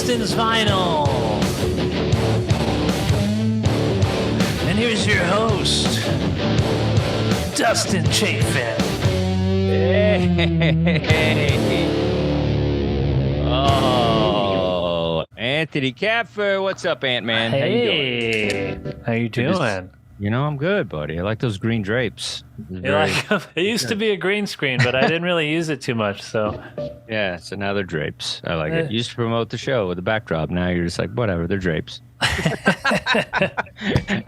Dustin's Vinyl. And here's your host, Dustin Chafin. Hey. Oh, Anthony Kapfer. What's up, Ant-Man? Hey. How you doing? You know, I'm good, buddy. I like those green drapes. It used to be a green screen, but I didn't really use it too much. So yeah, so now they're drapes. I like it. You used to promote the show with the backdrop. Now you're just like, whatever, they're drapes.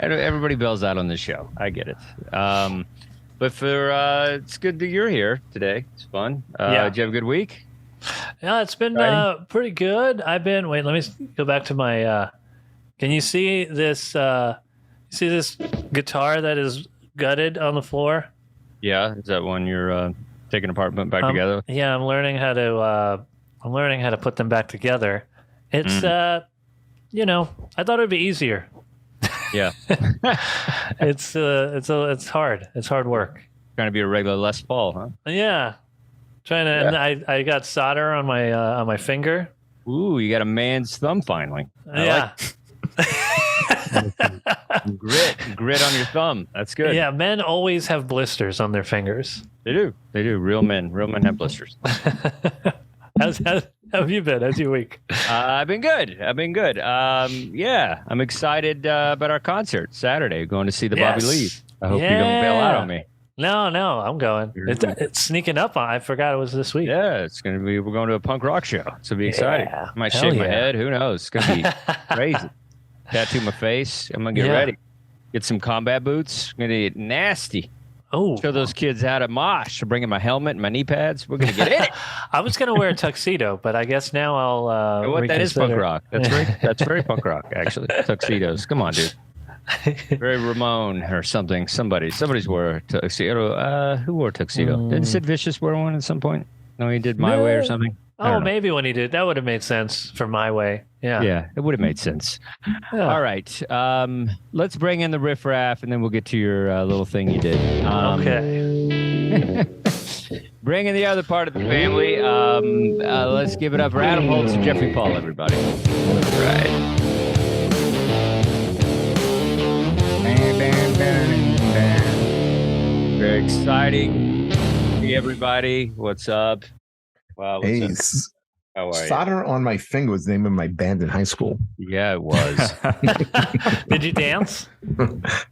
Everybody bails out on the show. I get it. But it's good that you're here today. It's fun. Yeah. Did you have a good week? Yeah, it's been pretty good. Wait, let me go back to my, can you see this, this guitar that is gutted on the floor? Yeah, is that one you're taking apart and putting back together? Yeah, I'm learning how to put them back together. It's I thought it'd be easier. Yeah. It's hard. It's hard work. Trying to be a regular Les Paul, huh? Yeah. Trying to and I got solder on my finger. Ooh, you got a man's thumb finally. Yeah. Grit on your thumb. That's good. Yeah, men always have blisters on their fingers. They do. Real men have blisters. How have you been? How's your week? I've been good. Yeah, I'm excited about our concert Saturday. Going to see the Bobby Lee. I hope you don't bail out on me. No, I'm going. It's sneaking up on. I forgot it was this week. Yeah, we're going to a punk rock show. It's gonna be exciting. I might shave my head. Who knows? It's gonna be crazy. Tattoo my face. I'm gonna get ready. Get some combat boots. I'm gonna get nasty. Oh, show those kids how to mosh. I'm bringing my helmet and my knee pads. We're gonna get in it. I was gonna wear a tuxedo, but I guess now I'll. That is punk rock. That's very punk rock, actually. Tuxedos. Come on, dude. Very Ramon or something. Somebody's wore a tuxedo. Who wore a tuxedo? Didn't Sid Vicious wear one at some point? No, he did My Way or something. Oh, maybe when he did. That would have made sense for My Way. Yeah. Yeah, it would have made sense. Yeah. All right. Let's bring in the riffraff, and then we'll get to your little thing you did. Okay. Bring in the other part of the family. Let's give it up for Adam Holtz and Jeffrey Paul, everybody. All right. Very exciting. Hey, everybody. What's up? Wow. Hey, how are you? Solder on My Finger was the name of my band in high school. Yeah, it was. Did you dance?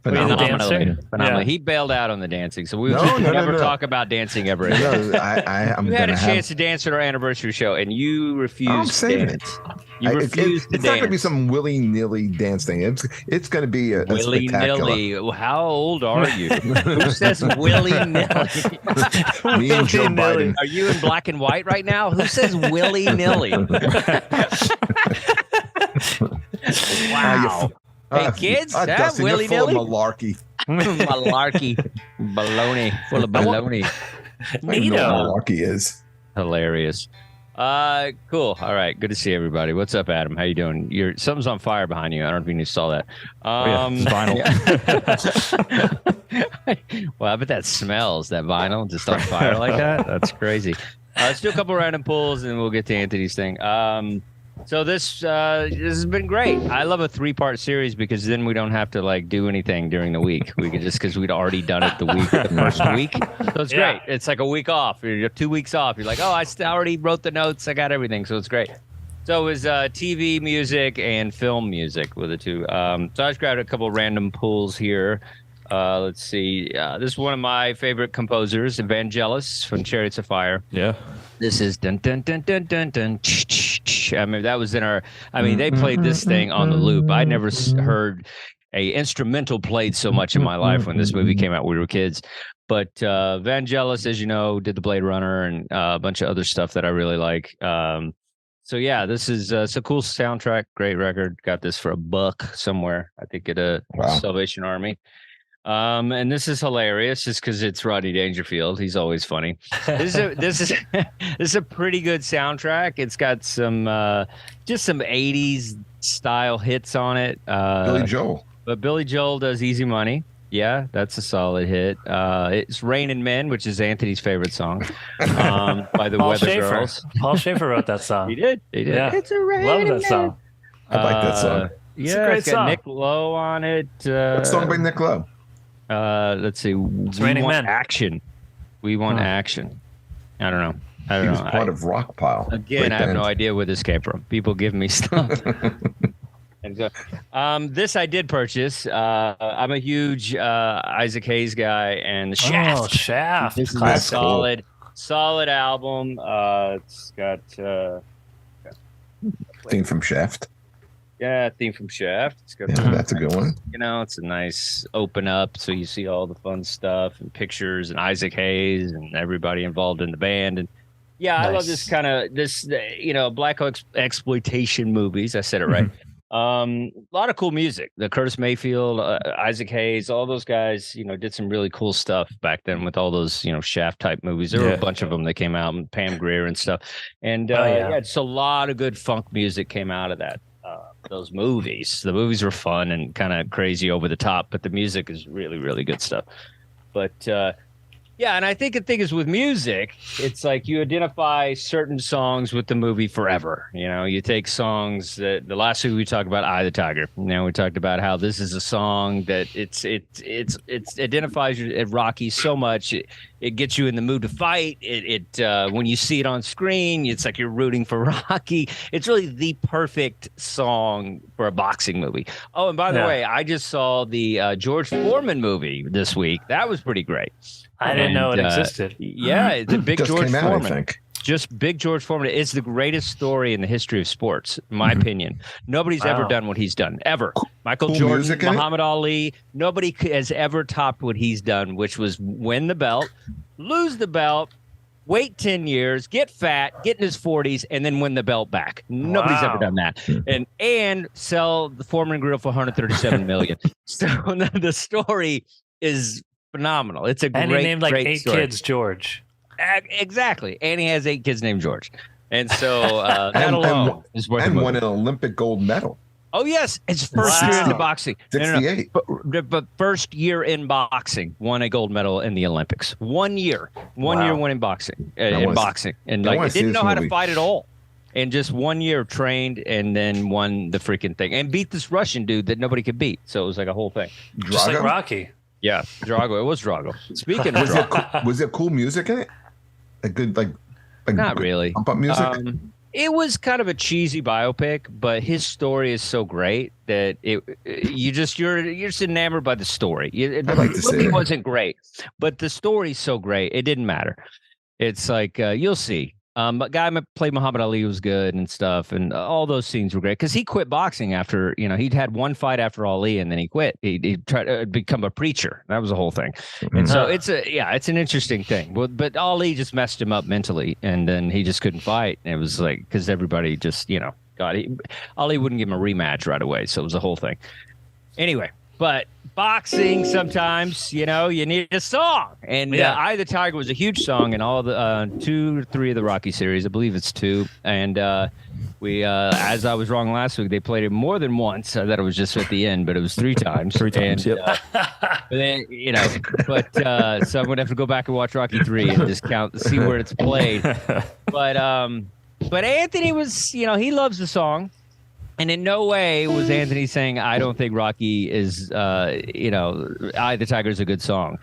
Phenomenally. Yeah. He bailed out on the dancing, so we never talk about dancing ever again. No, I'm you had a chance to dance at our anniversary show, and you refused to dance. You refused to dance. It's not going to be some willy-nilly dance thing. It's going to be a willy-nilly. How old are you? Who says willy-nilly? Me and Joe Biden. Are you in black and white right now? Who says willy-nilly? Wow. Hey, kids, Dustin, willy-nilly? you're full of malarkey. Malarkey. Baloney. Full of baloney. I don't know what malarkey is. Hilarious. Cool. All right. Good to see everybody. What's up, Adam? How you doing? Something's on fire behind you. I don't know if you saw that. Vinyl. Well, I bet that smells, that vinyl just on fire like that. That's crazy. Let's do a couple random pulls and we'll get to Anthony's thing. So this has been great. I love a 3-part series because then we don't have to do anything during the week. We could just because we'd already done it the first week. So it's great. It's like a week off. You're 2 weeks off. You're like, oh, I already wrote the notes. I got everything. So it's great. So it was TV music and film music with the two. So I just grabbed a couple random pulls here. Let's see. This is one of my favorite composers, Evangelos from Chariots of Fire. Yeah. This is dun dun dun dun dun dun. I mean, that was in our. I mean, they played this thing on the loop. I never heard a instrumental played so much in my life when this movie came out. We were kids. But Vangelis, as you know, did the Blade Runner and a bunch of other stuff that I really like. So yeah, this is it's a cool soundtrack, great record. Got this for $1 somewhere, I think at a Salvation Army. And this is hilarious just because it's Rodney Dangerfield. He's always funny. This is a pretty good soundtrack. It's got some just some 80s style hits on it. Billy Joel. But Billy Joel does Easy Money. Yeah, that's a solid hit. It's Rain Men, which is Anthony's favorite song, by the Weather Girls. Paul Schaefer wrote that song. He did. Yeah. It's a Rain Love that song. I like that song. Yeah, a great it's got song. Nick Lowe on it. What song by Nick Lowe? Let's see. It's We Raining Want Men. Action. We Want Action. I don't know. He was part of Rockpile. Again, Great I have band. no idea where this came from. People give me stuff. And so, this I did purchase. I'm a huge Isaac Hayes guy, and the Shaft. Oh, Shaft. This is a That's cool. solid album. It's got Theme from Shaft. theme from Shaft. It's got Yeah, that's a good one. it's a nice open up, so you see all the fun stuff and pictures and Isaac Hayes and everybody involved in the band. And yeah, I love this kind of black exploitation movies. I said it right. A lot of cool music. The Curtis Mayfield, Isaac Hayes, all those guys, did some really cool stuff back then with all those, Shaft type movies. There were a bunch of them that came out, and Pam Grier and stuff. And just a lot of good funk music came out of that. Those movies. The movies were fun and kind of crazy over the top, but the music is really, really good stuff. But and I think the thing is with music, it's like you identify certain songs with the movie forever. You take songs that the last week we talked about Eye of the Tiger. Now we talked about how this is a song that it's identifies you at Rocky so much. It gets you in the mood to fight. When you see it on screen, it's like you're rooting for Rocky. It's really the perfect song for a boxing movie. Oh, and by the way, I just saw the George Foreman movie this week. That was pretty great. I didn't know it existed. Yeah, it's a big Just George came out, Foreman. I think. Just big George Foreman. It's the greatest story in the history of sports, in my opinion. Nobody's ever done what he's done, ever. Michael Cool Jordan, music in it? Muhammad Ali, nobody has ever topped what he's done, which was win the belt, lose the belt, wait 10 years, get fat, get in his 40s, and then win the belt back. Nobody's ever done that. And sell the Foreman Grill for $137 million. So the story is phenomenal. It's a And great, he named like great 8 story. kids George. Exactly. And he has 8 kids named George. And so that alone is worth And the won movie. an Olympic gold medal. Oh, yes. It's first year into boxing. 68. But first year in boxing, won a gold medal in the Olympics. 1 year. One year winning boxing. And wanna like see didn't this know how to movie. fight at all. And just 1 year trained and then won the freaking thing. And beat this Russian dude that nobody could beat. So it was like a whole thing. Just like Drago? Rocky. Yeah. Drago. It was Drago. Speaking of Drago. Was there cool music in it? A good like Not really. Pump up music. It was kind of a cheesy biopic, but his story is so great that you're just enamored by the story. I'd like to The see movie it. wasn't great, but the story's so great it didn't matter. It's like you'll see. But guy played Muhammad Ali was good and stuff, and all those scenes were great because he quit boxing after he'd had one fight after Ali, and then he quit. He tried to become a preacher. That was the whole thing. And so it's an interesting thing. But Ali just messed him up mentally, and then he just couldn't fight. And it was like because everybody just Ali wouldn't give him a rematch right away, so it was a whole thing. Anyway. But boxing, sometimes, you need a song. And Eye of the Tiger was a huge song in all the 2 or 3 of the Rocky series. I believe it's 2. And we, as I was wrong last week, they played it more than once. I thought it was just at the end, but it was 3 times. 3 times, and, yep. But then, so I'm going to have to go back and watch Rocky 3 and just see where it's played. But Anthony was, he loves the song. And in no way was Anthony saying, I don't think Rocky is, Eye of the Tiger is a good song.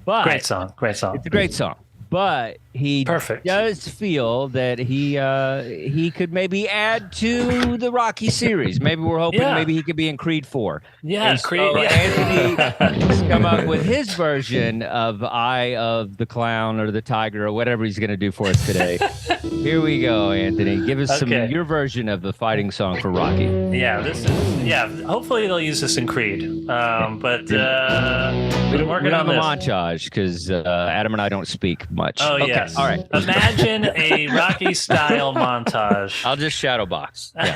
But Great song. It's a great song. But he does feel that he could maybe add to the Rocky series. Maybe we're hoping maybe he could be in Creed 4. Yeah, And Creed. so Anthony has come up with his version of Eye of the Clown or the Tiger or whatever he's going to do for us today. Here we go, Anthony. Give us your version of the fighting song for Rocky. Yeah, hopefully they'll use this in Creed. But we've been working on the this. montage because Adam and I don't speak much. Oh, okay. yes. All right. Imagine a Rocky style montage. I'll just shadow box. Yeah.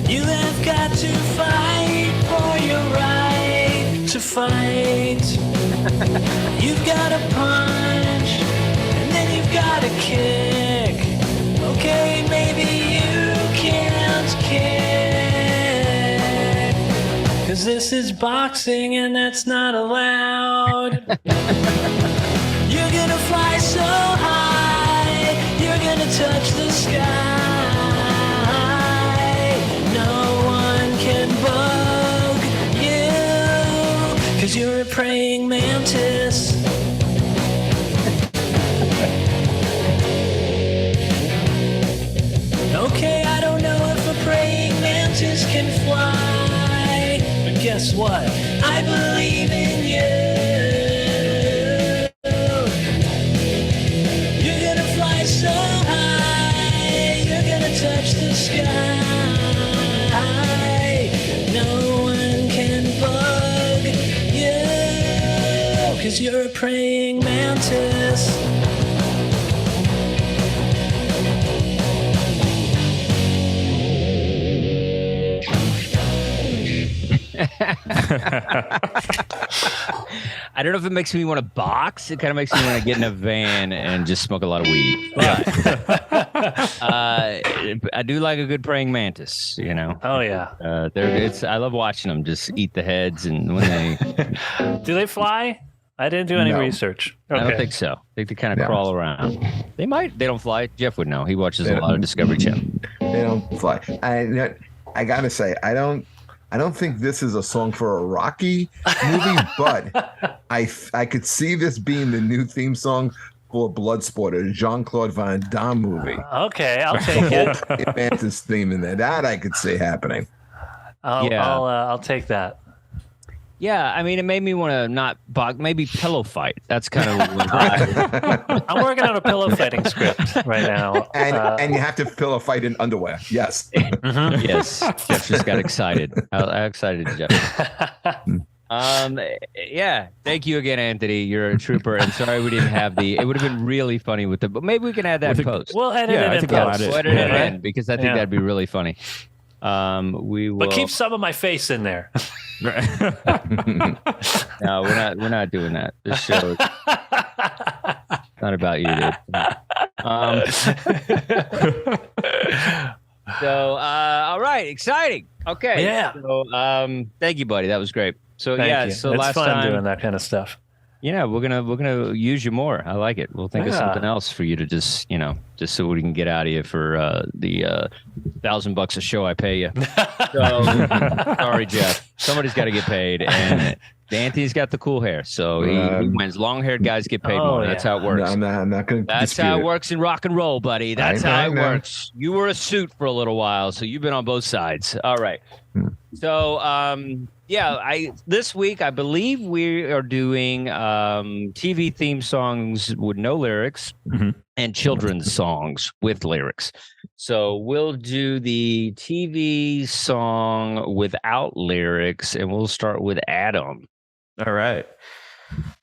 You have got to fight for your right to fight. You've got to punch, and then you've got to kick. Okay, maybe This is boxing and that's not allowed. You're gonna fly so high, you're gonna touch the sky. No one can bug you, 'cause you're a praying mantis. Okay, I don't know if a praying mantis can fly, but guess what? I believe in you. You're gonna fly so high, you're gonna touch the sky. No one can bug you, 'cause you're a praying mantis. I don't know if it makes me want to box. It kind of makes me want to get in a van and just smoke a lot of weed. But, I do like a good praying mantis, you know. Oh yeah. I love watching them just eat the heads, and when they do they fly? I didn't do any research. Okay. I don't think so. I think they kind of crawl around. They might. They don't fly. Jeff would know. He watches a lot of Discovery Channel. They don't fly. I gotta say, I don't think this is a song for a Rocky movie, but I could see this being the new theme song for Bloodsport, a Jean-Claude Van Damme movie. Okay, I'll take it. Mantis theme in there. That I could see happening. I'll take that. Yeah, I mean, it made me want to not box, maybe pillow fight. That's kind of I'm working on a pillow fighting script right now. And you have to pillow fight in underwear. Yes. Mm-hmm. Yes. Jeff just got excited. How excited, Jeff? Yeah. Thank you again, Anthony. You're a trooper. And sorry we didn't have it would have been really funny with but maybe we can add that in post. We'll edit it in post. We'll edit it in because I think that'd be really funny. We will. But keep some of my face in there. No, we're not doing that. This show is not about you, dude. So, all right, exciting. Okay. Yeah. So, thank you, buddy. That was great. So, Thank you. So it's last fun time doing that kind of stuff. Yeah, we're gonna use you more. I like it. We'll think of something else for you to just so we can get out of you for the $1,000 a show I pay you. So, sorry, Jeff. Somebody's got to get paid, and Anthony's got the cool hair, so he wins. Long-haired guys get paid more. That's how it works. I'm not going to. That's how it works in rock and roll, buddy. That's how it works. You were a suit for a little while, so you've been on both sides. All right. So, this week I believe we are doing TV theme songs with no lyrics and children's songs with lyrics. So we'll do the TV song without lyrics, and we'll start with Adam. All right.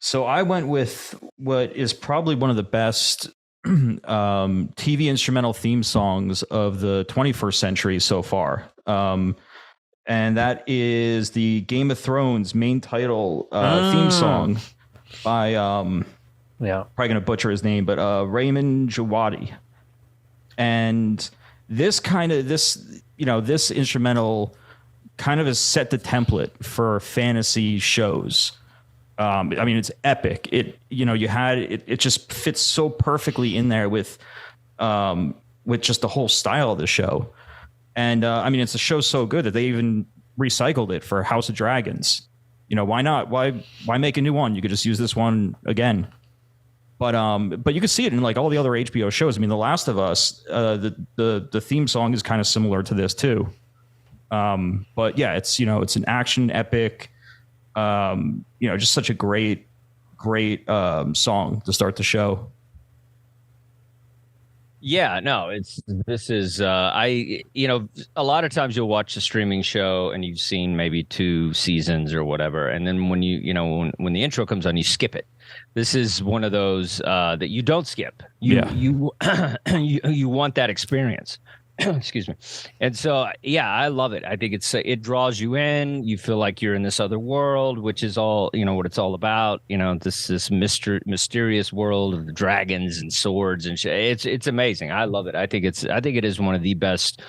So I went with what is probably one of the best TV instrumental theme songs of the 21st century so far. And that is the Game of Thrones main title theme song by probably gonna butcher his name, but Raymond Djawadi. And this instrumental kind of has set the template for fantasy shows. I mean, it's epic. It just fits so perfectly in there with just the whole style of the show. And I mean, it's a show so good that they even recycled it for House of Dragons. Why not? Why make a new one? You could just use this one again. But you can see it in like all the other HBO shows. I mean, The Last of Us, the theme song is kind of similar to this too. But yeah, it's an action epic. Just such a great song to start the show. Yeah, no, this is a lot of times you'll watch a streaming show and you've seen maybe 2 seasons or whatever, and then when when the intro comes on, you skip it. This is one of those that you don't skip. You want that experience. Excuse me. And so, yeah, I love it. I think it draws you in. You feel like you're in this other world, which is all, what it's all about. This mysterious world of dragons and swords and shit. It's amazing. I love it. I think it is one of the best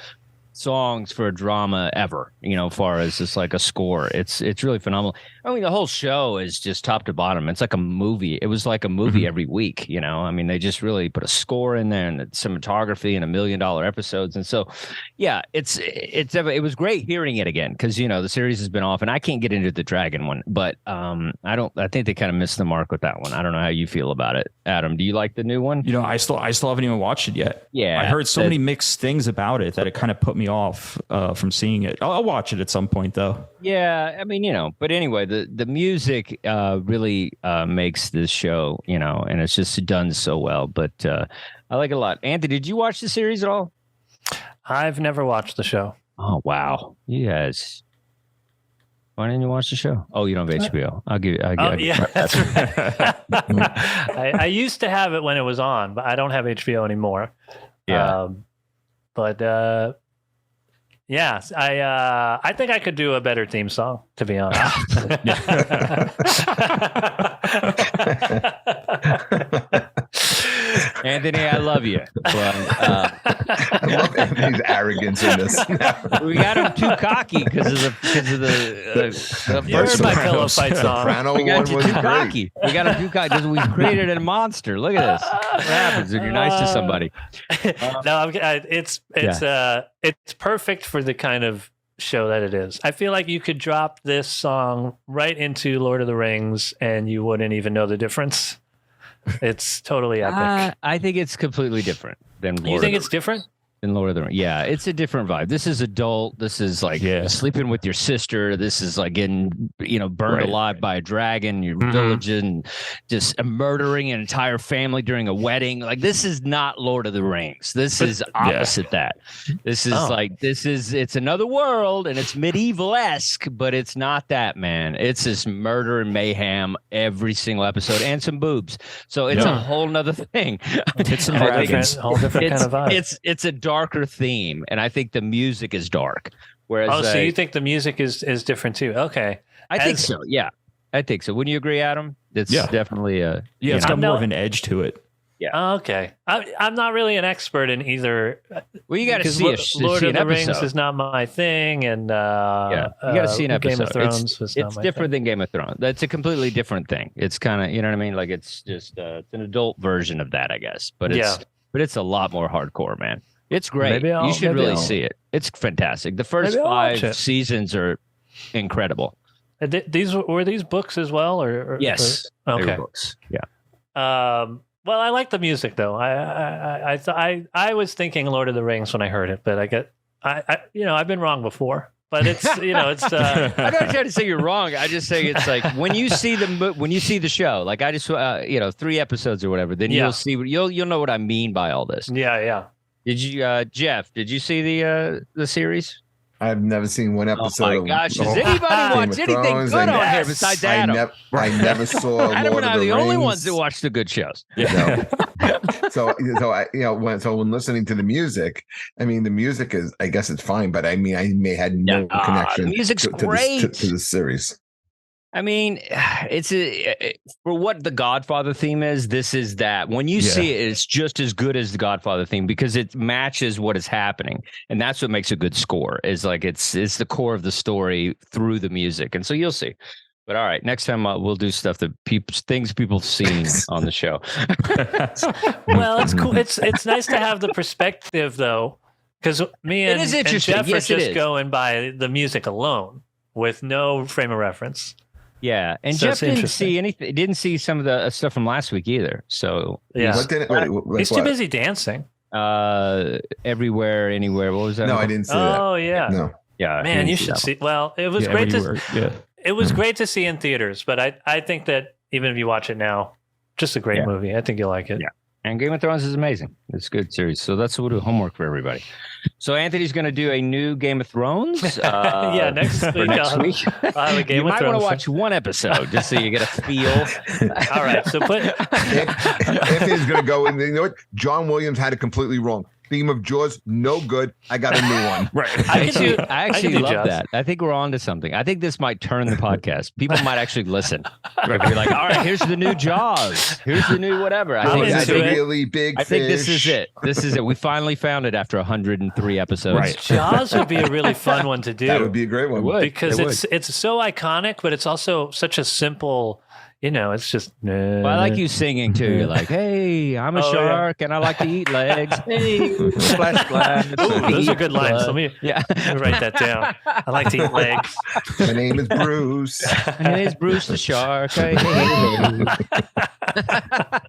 songs for a drama ever, as far as just like a score. It's really phenomenal. I mean, the whole show is just top to bottom. It's like a movie. It was like a movie every week, I mean, they just really put a score in there and the cinematography and $1 million episodes. And so, yeah, it was great hearing it again because, the series has been off and I can't get into the dragon one, but I think they kind of missed the mark with that one. I don't know how you feel about it. Adam, do you like the new one? I still haven't even watched it yet. Yeah. I heard so many mixed things about it that it kind of put me off from seeing it. I'll watch it at some point though. Yeah, I mean, but anyway, the music really makes this show, and it's just done so well. But I like it a lot. Anthony, did you watch the series at all? I've never watched the show. Oh wow, you guys! Why didn't you watch the show? Oh, you don't have HBO. I'll give you. Yeah, that's right. I used to have it when it was on, but I don't have HBO anymore. Yeah. Yes, I think I could do a better theme song, to be honest. Anthony, I love you. I love Anthony's arrogance in this. We got him too cocky because of the You heard my pillow fight song. Soprano We got one you was too great. cocky. We got him too cocky because we created a monster. Look at this. What happens when you're nice to somebody? No, it's perfect for the kind of show that it is. I feel like you could drop this song right into Lord of the Rings and you wouldn't even know the difference. It's totally epic. I think it's completely different than Lord You think of it's different? in Lord of the Rings. Yeah, it's a different vibe. This is adult. This is like sleeping with your sister. This is like getting, burned alive by a dragon, your village, and just murdering an entire family during a wedding. Like, this is not Lord of the Rings. This is opposite that. This is it's another world and it's medieval-esque, but it's not that, man. It's this murder and mayhem every single episode and some boobs. So it's a whole nother thing. It's some dragons. Whole different kind of vibe. It's a darker theme, and I think the music is dark. Whereas, so you think the music is different too? Okay, I think so. Yeah, I think so. Wouldn't you agree, Adam? It's definitely a it's got more of an edge to it. Yeah. Okay, I'm not really an expert in either. Well, you got to see Lord of the an Rings episode. is not my thing, and You got to see an episode. Game of Thrones was not it's my different thing. than Game of Thrones. That's a completely different thing. It's kind of, you know what I mean? Like, it's just it's an adult version of that, I guess. But it's a lot more hardcore, man. It's great. You should really see it. It's fantastic. The first 5 seasons are incredible. Were these books as well, or Yes. or- They were okay. books. Yeah. Well, I like the music though. I was thinking Lord of the Rings when I heard it, but I've been wrong before. But it's I'm not trying to say you're wrong. I just say it's like when you see the show, like I just 3 episodes or whatever, then you'll see you'll know what I mean by all this. Yeah. Did you Jeff? Did you see the series? I've never seen one episode. Oh my gosh! Does anybody watch anything good on here besides Adam? I never saw Adam Lord and I of are the the Rings. only ones that watch the good shows. No. So when listening to the music, I mean, the music is, I guess it's fine, but I mean, I may had no connection the music's to great. To the series. I mean, it's for what the Godfather theme is. This is that. When you see it, it's just as good as the Godfather theme because it matches what is happening, and that's what makes a good score. Is like it's the core of the story through the music, and so you'll see. But all right, next time we'll do stuff that things people have seen on the show. Well, it's cool. It's nice to have the perspective though, because me and Jeff are just going by the music alone with no frame of reference. Yeah, and So Jeff didn't see anything. Didn't see some of the stuff from last week either. So Yeah. He's He's too busy dancing. Everywhere, anywhere. What was that? No, I didn't see that. Oh yeah. No. Yeah, Man, you should see. Well, it was great it was great to see in theaters, but I think that even if you watch it now, just a great movie. I think you'll like it. Yeah. And Game of Thrones is amazing. It's a good series. So that's what we'll do homework for everybody. So Anthony's going to do a new Game of Thrones. Next week. I'll have a Game you of might Thrones. want to watch one episode just so you get a feel. All right. So Anthony's going to go in. You know what? John Williams had it completely wrong. theme of Jaws, no good. I got a new one. Right. I actually do love Jaws. that. I think we're on to something. I think this might turn the podcast. People might actually listen. Right. Be like, all right, here's the new Jaws. Here's the new whatever. I think That's into a it. really big I think fish. this is it. This is it. We finally found it after 103 episodes. Right. Jaws would be a really fun one to do. That would be a great one. It would. because It it's so iconic, but it's also such a simple. It's just. Well, I like you singing too. You're like, hey, I'm a Oh, yeah. shark and I like to eat legs. Hey, splash, splash. Ooh, those are good lines. Let me Yeah. write that down. I like to eat legs. My name is Bruce. My name is Bruce the shark. Hey, hey, hey.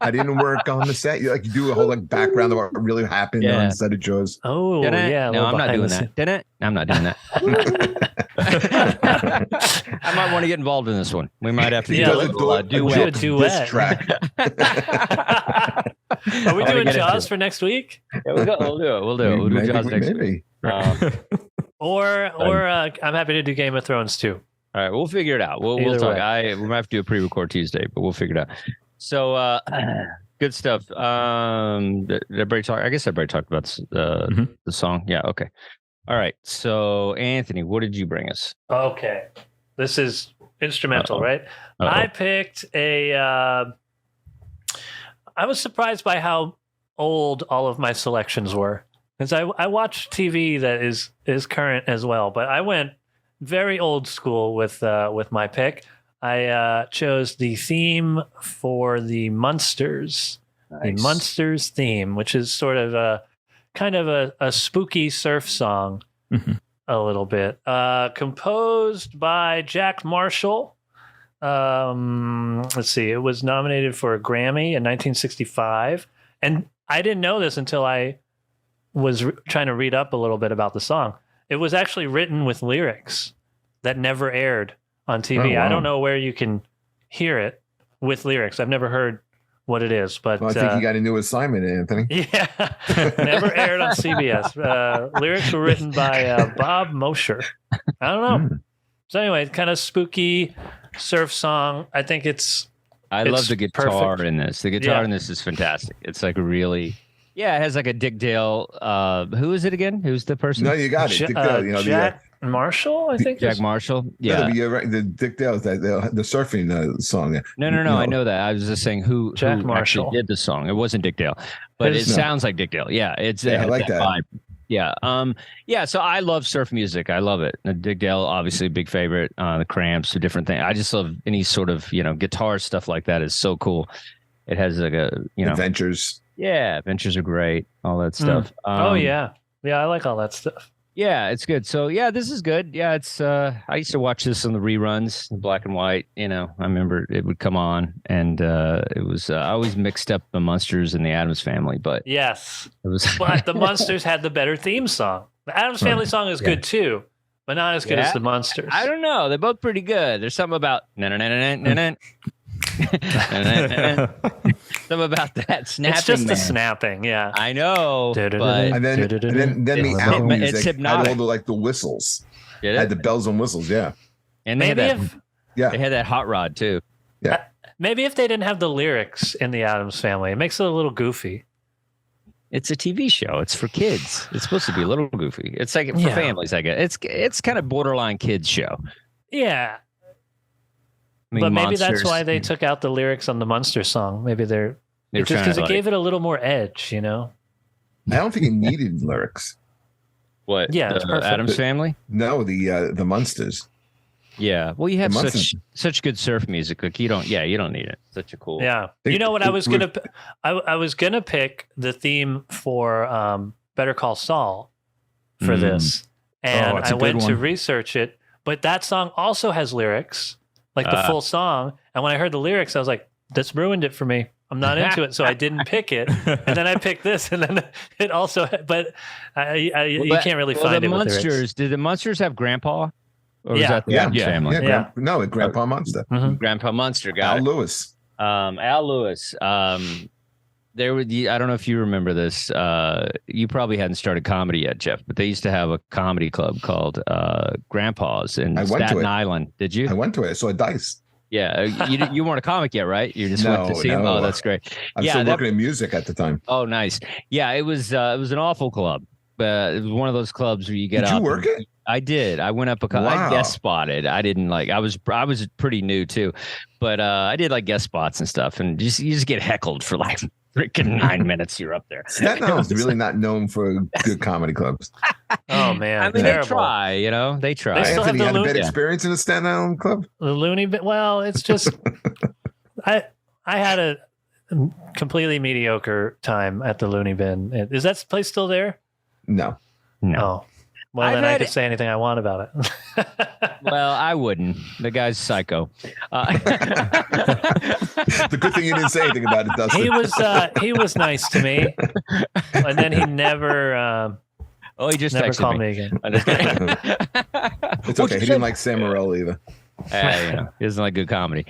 I didn't work on the set. You do a whole background of what really happened Yeah. on the set of Jaws. Oh Did it? yeah. a No, little I'm not behind doing the that. Did it? I'm not doing that. I might want to get involved in this one. We might have to Yeah, do let's a little do a duet. duet. Diss track. Are we I'll doing get into Jaws it. for next week? Yeah, we'll do it. We'll do it. We'll do Jaws next week. Maybe. Or I'm happy to do Game of Thrones too. All right, we'll figure it out. We'll Either talk. way. We might have to do a pre-record Tuesday, but we'll figure it out. So good stuff. Did everybody talk? I guess everybody talked about the song. Yeah. Okay. All right. So Anthony, what did you bring us? Okay, this is instrumental, Uh-oh. right? Uh-oh. I picked a. I was surprised by how old all of my selections were, because I watch TV that is current as well, but I went very old school with my pick. I chose the theme for the Munsters, the Munsters theme, which is sort of a kind of a spooky surf song, a little bit, composed by Jack Marshall. Let's see, it was nominated for a Grammy in 1965, and I didn't know this until I was trying to read up a little bit about the song. It was actually written with lyrics that never aired on TV. Oh, wow. I don't know where you can hear it with lyrics. I've never heard what it is, but Well, I think you got a new assignment, Anthony. yeah, never aired on CBS. Lyrics were written by Bob Mosher. I don't know. So anyway, kind of spooky surf song. I think I love It's the guitar perfect. in this. The guitar Yeah. in this is fantastic. It's like a really, it has like a Dick Dale. Who is it again? Who's the person? No, you got it. Dick Dale, Jack Marshall, I think. Jack is- Marshall. Yeah. you're right. The Dick Dale, the surfing song. No. I know that. I was just saying who Jack actually Marshall. did the song. It wasn't Dick Dale, but It's it not. sounds like Dick Dale. Yeah, it I has like that. vibe. Yeah. Yeah. So I love surf music. I love it. Dick Dale, obviously a big favorite. The Cramps, a different thing. I just love any sort of guitar stuff like that is so cool. It has like a Adventures. yeah, adventures are great. All that stuff. Oh yeah, I like all that stuff. Yeah, it's good. So yeah, this is good. Yeah, it's I used to watch this on the reruns, the black and white. I remember it would come on, and it was I always mixed up the Munsters and the Addams Family, but Yes, it was but the Munsters had the better theme song. The Addams Family song is good too, but not as good Yeah. as the Munsters. I don't know. They're both pretty good. There's something about something about that snapping. It's just the man. snapping, yeah. I know, but And then the album It's music had hypnotic. all the whistles. Did Had it? the bells and whistles, yeah. And they had Maybe that. if Yeah. They had that hot rod too. maybe if they didn't have the lyrics in the Addams Family, it makes it a little goofy. It's a TV show. It's for kids. It's supposed to be a little goofy. It's like for Yeah. families, I guess. It's kind of borderline kids show. Yeah, I mean, but maybe that's Monsters, why they took out the lyrics on the Munster song. Maybe they were just trying because to it like, gave it a little more edge, I don't think it needed lyrics. what? Yeah, it's the perfect. Addams Family. No, the Munsters. Yeah. Well, you have The such good surf music. Like you don't need it. Such a cool. Yeah, Think you know what? it I was gonna pick the theme for Better Call Saul for this, and that's I a good went to one. research it. But that song also has lyrics, like the full song. And when I heard the lyrics, I was like, "This ruined it for me. I'm not into it." So I didn't pick it, and then I picked this, and then it also. But you can't really find the it with lyrics. Munsters. Did the Munsters have Grandpa? Or was Yeah. that the Yeah. Addams Yeah. Family? Yeah, Grandpa Monster. Mhm. Grandpa Munster Al got it. Lewis. Al Lewis. There were I don't know if you remember this. You probably hadn't started comedy yet, Jeff, but they used to have a comedy club called Grandpa's in I went to Staten it. Island. Did you? I went to it. I saw Dice. Yeah, you weren't a comic yet, right? You just went to see him. No. Oh, that's great. I was still working in music at the time. Oh, nice. Yeah, it was an awful club. It was one of those clubs where you get Did up. you work it? I did. I went up I guest spotted. I didn't like. I was pretty new too, but I did like guest spots and stuff, and you just get heckled for like freaking 9 minutes. You're up there. Staten Island's really not known for good comedy clubs. Oh man, I mean, terrible. they try. You know, they try. They still Anthony have had a bad experience in a Staten Island club. The Looney Bin. Well, it's just I had a completely mediocre time at the Looney Bin. Is that place still there? No. Oh. Well, then I could say anything I want about it. Well, I wouldn't. The guy's psycho. The good thing you didn't say anything about it, Dustin. He was nice to me, and then he never. He just never texted called me. me again. It's okay. He didn't like Sam Morril either. He doesn't like good comedy.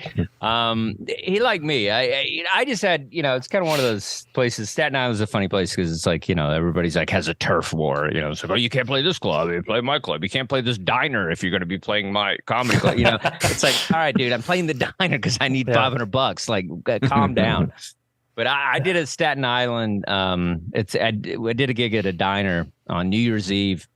He liked me. I just had, it's kind of one of those places. Staten Island is a funny place because it's like, everybody's like has a turf war. It's like, oh, you can't play this club. You play my club. You can't play this diner if you're going to be playing my comedy club. It's like, all right, dude, I'm playing the diner because I need $500. Like, calm down. But I did at Staten Island. I did a gig at a diner on New Year's Eve.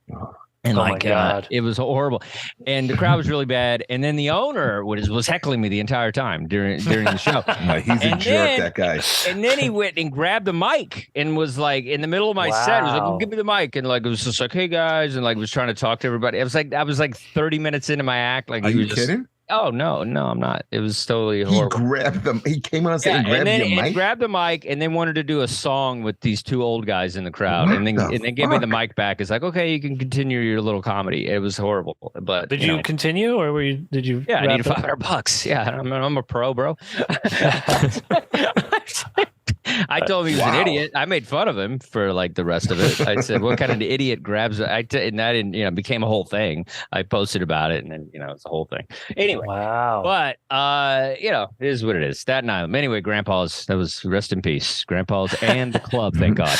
And my God. It was horrible, and the crowd was really bad. And then the owner was heckling me the entire time during the show. He's a jerk, that guy. And then he went and grabbed the mic and was like in the middle of my set. He was like, well, "Give me the mic," and like it was just like, "Hey guys," and like was trying to talk to everybody. I was like 30 minutes into my act. Like, are you kidding? Oh no, I'm not. It was totally horrible. He grabbed them. He came on stage and grabbed the mic. Grabbed the mic and then wanted to do a song with these two old guys in the crowd, and then gave me the mic back. It's like, okay, you can continue your little comedy. It was horrible, but did you continue or did you? Yeah, I needed $500. Yeah, I'm a pro, bro. I told him he was an idiot. I made fun of him for like the rest of it. I said, "What kind of idiot grabs?" And that became a whole thing. I posted about it, and then it's a whole thing. Anyway, wow. But it is what it is. Staten Island. Anyway, Grandpa's. That was rest in peace, Grandpa's and the club. Thank God.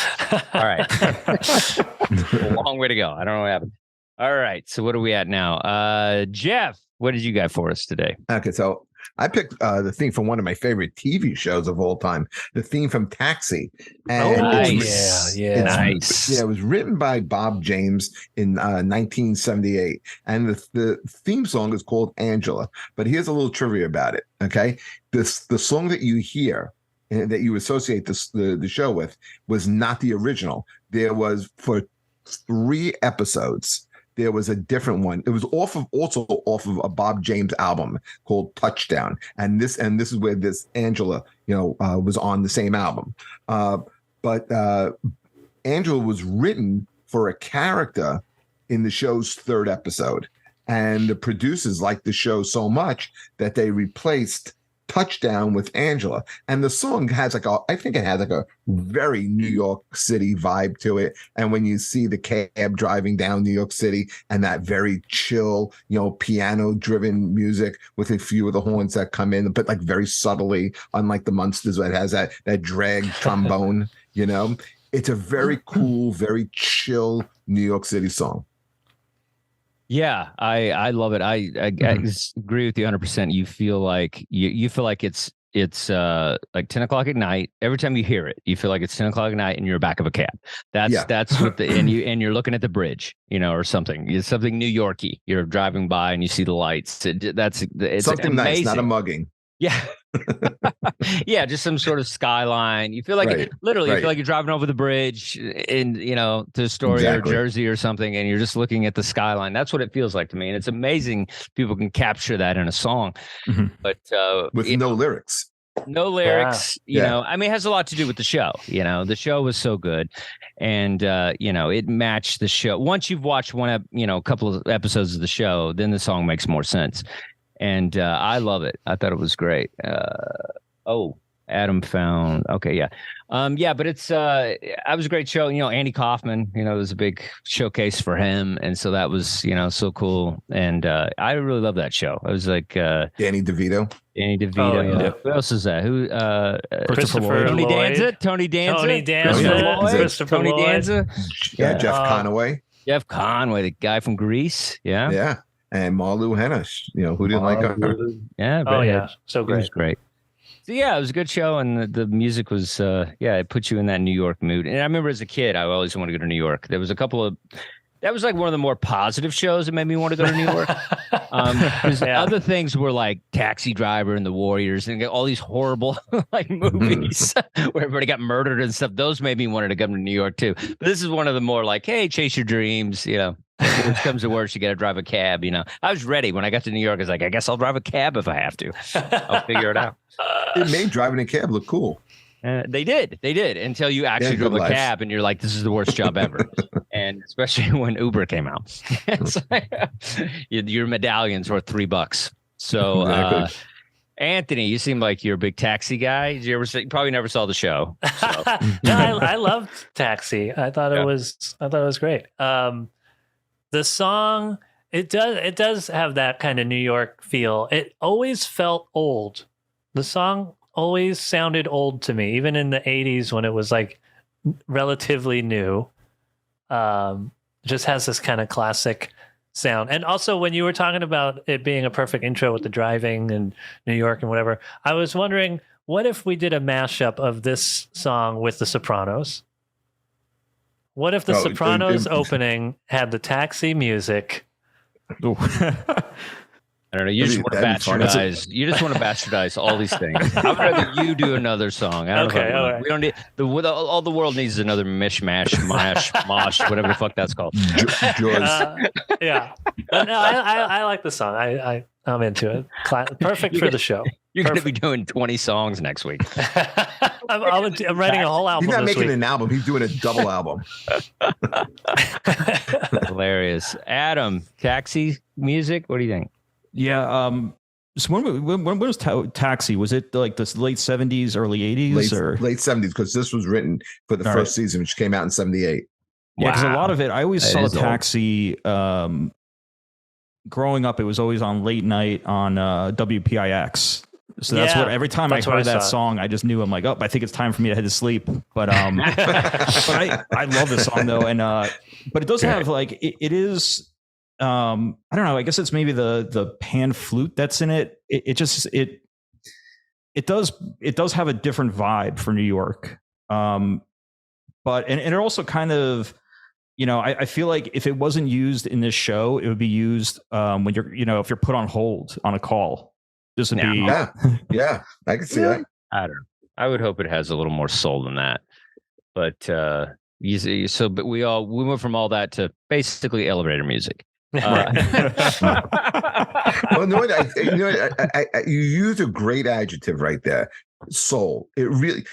All right, a long way to go. I don't know what happened. All right, so what are we at now? Jeff, what did you got for us today? Okay, so I picked the theme from one of my favorite TV shows of all time, the theme from Taxi. And nice. Nice. Yeah, it was written by Bob James in 1978. And the theme song is called Angela. But here's a little trivia about it, okay? The song that you hear and that you associate the show with was not the original. There was, for 3 episodes, there was a different one. It was also off of a Bob James album called Touchdown, and this is where this Angela, was on the same album. But Angela was written for a character in the show's 3rd episode, and the producers liked the show so much that they replaced Touchdown with Angela. And the song has I think it has a very New York City vibe to it. And when you see the cab driving down New York City and that very chill, piano driven music with a few of the horns that come in, but like very subtly, unlike the Munsters, that has that drag trombone, it's a very cool, very chill New York City song. Yeah, I love it. I agree with you 100%. You feel like you feel like it's like 10 o'clock at night. Every time you hear it, you feel like it's 10 o'clock at night and you're back of a cab. That's what and you're looking at the bridge, or something. It's something New Yorky. You're driving by and you see the lights. It's something amazing. Nice, not a mugging. Yeah. Yeah, just some sort of skyline. You feel like you feel like you're driving over the bridge in, to Astoria or Jersey or something, and you're just looking at the skyline. That's what it feels like to me. And it's amazing people can capture that in a song. Mm-hmm. But with no lyrics. No lyrics, it has a lot to do with the show. The show was so good, and it matched the show. Once you've watched a couple of episodes of the show, then the song makes more sense. And I love it. I thought it was great. Adam found. Okay, yeah. But it's it was a great show. Andy Kaufman, it was a big showcase for him. And so that was, so cool. And I really love that show. I was like Danny DeVito. Oh, yeah. Who else is that? Who Christopher Lloyd. Tony Danza. Christopher Tony Lloyd. Danza. Yeah, Jeff Conaway. Jeff Conaway, the guy from Grease. Yeah. Yeah. and Marlu Hennish. Who didn't like her? Yeah. Oh yeah, so It was great. great. So yeah, it was a good show, and the music was it put you in that New York mood. And I remember as a kid, I always wanted to go to New York. There was a couple of that was like one of the more positive shows that made me want to go to New York. Because other things were like Taxi Driver and The Warriors and all these horrible like movies where everybody got murdered and stuff. Those made me want to come to New York too. But this is one of the more like, hey, chase your dreams. Worst comes to worst, you got to drive a cab. I was ready when I got to New York. I was like, I guess I'll drive a cab if I have to. I'll figure it out. It made driving a cab look cool. They did until you actually drove a cab and you're like, this is the worst job ever. And especially when Uber came out, it's like, your medallion's worth $3. So, exactly. Anthony, you seem like you're a big Taxi guy. Did you probably never saw the show? So. No, I loved Taxi. I thought it was great. The song, it does have that kind of New York feel. It always felt old. The song always sounded old to me, even in the 80s when it was like relatively new. Just has this kind of classic sound. And also when you were talking about it being a perfect intro with the driving and New York and whatever, I was wondering, what if we did a mashup of this song with The Sopranos? What if The Sopranos opening had the Taxi music? I don't know. You just want to bastardize. You just want to bastardize all these things. I'd rather you do another song. I don't know. All right. We don't need all the world needs another mishmash, mosh, whatever the fuck that's called. Yeah. But no, I like the song. I'm into it. Perfect for the show. You're going to be doing 20 songs next week. I'm writing a whole album. He's not this making week. an album. He's doing a double album. Hilarious. Adam, Taxi music. What do you think? Yeah. So when was Taxi? Was it like the late 70s, early 80s, or late 70s? Because this was written for the first season, which came out in 78. Yeah, because a lot of it, I always saw Taxi. Growing up, it was always on late night on WPIX. So that's what every time I heard that song, I just knew I'm like, oh, I think it's time for me to head to sleep. But but I love this song though, and but it does have like it is. I don't know. I guess it's maybe the pan flute that's in it. It does have a different vibe for New York. But it also kind of, I feel like if it wasn't used in this show, it would be used when you're, if you're put on hold on a call. This would be yeah. I can see that. I don't know. I would hope it has a little more soul than that. But but we went from all that to basically elevator music. Well, you used a great adjective right there. Soul. It really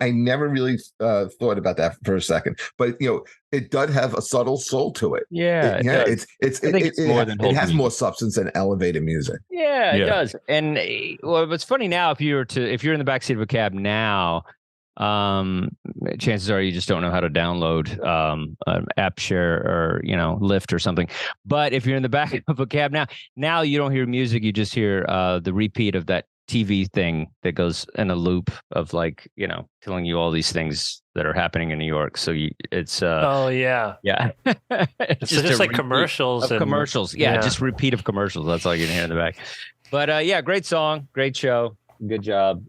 I never really thought about that for a second, but it does have a subtle soul to it. It has more substance than elevator music. Yeah, it does. And what's funny now, if you're in the backseat of a cab now, chances are you just don't know how to download an app share or Lyft or something. But if you're in the back of a cab now you don't hear music, you just hear the repeat of that TV thing that goes in a loop of telling you all these things that are happening in New York. So it's it's just like commercials of commercials. Just repeat of commercials. That's all you're gonna hear in the back. But great song, great show, good job,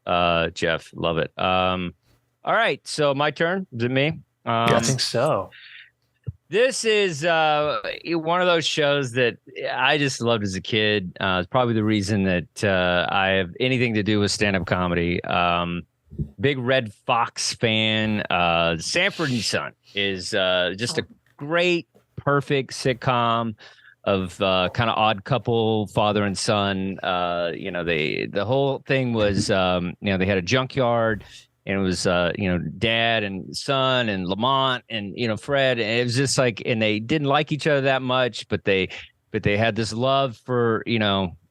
Jeff. Love it. All right, so my turn. Is it me? I think so. This is one of those shows that I just loved as a kid. It's probably the reason that I have anything to do with stand-up comedy. Big Red Fox fan. Sanford and Son is just a great, perfect sitcom of kind of odd couple, father and son. The whole thing was, they had a junkyard. And it was, dad and son and Lamont and, Fred. And it was just like, and they didn't like each other that much, but they had this love for,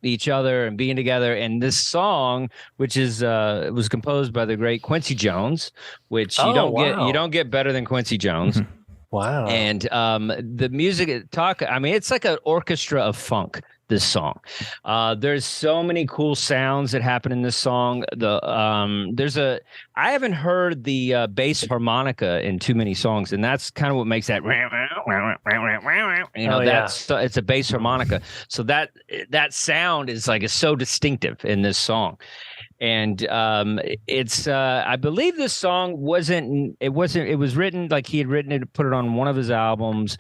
each other and being together. And this song, which is, was composed by the great Quincy Jones, which you don't get better than Quincy Jones. Wow. And the music it's like an orchestra of funk. This song, there's so many cool sounds that happen in this song. I haven't heard the bass harmonica in too many songs, and that's kind of what makes that You know, it's a bass harmonica. So that sound is like is so distinctive in this song. And it's I believe this song it was written like he had written it, put it on one of his albums,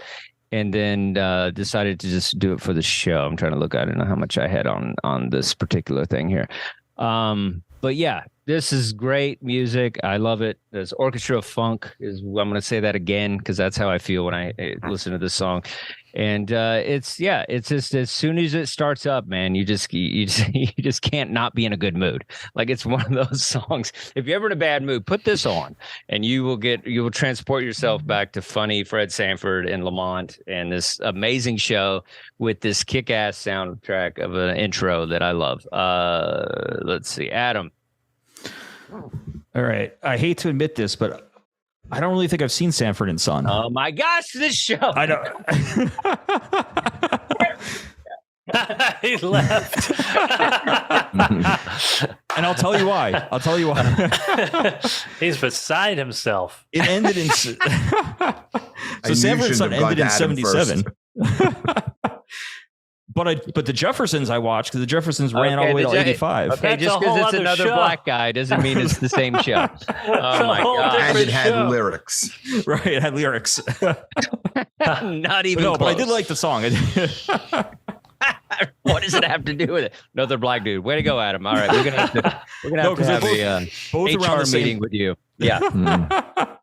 and then decided to just do it for the show. I'm trying to look. I don't know how much I had on this particular thing here. But yeah, this is great music. I love it. There's orchestra of funk I'm going to say that again because that's how I feel when I listen to this song. And it's just as soon as it starts up, man, you just can't not be in a good mood. Like it's one of those songs. If you're ever in a bad mood, put this on, and you will transport yourself back to funny Fred Sanford and Lamont and this amazing show with this kick-ass soundtrack of an intro that I love. Let's see, Adam. All right, I hate to admit this, but I don't really think I've seen Sanford and Son. Oh my gosh, this show! I don't. He left. And I'll tell you why. He's beside himself. It ended in. So Sanford and Son ended in 1977. But the Jeffersons I watched because the Jeffersons ran all the way to 1985. Okay, just because it's another black guy doesn't mean it's the same show. Oh my god! And it had lyrics. Right, it had lyrics. Not even. No, close. but I did like the song. What does it have to do with it? Another black dude. Way to go, Adam. All right, we're gonna have to have a HR meeting with you. Yeah.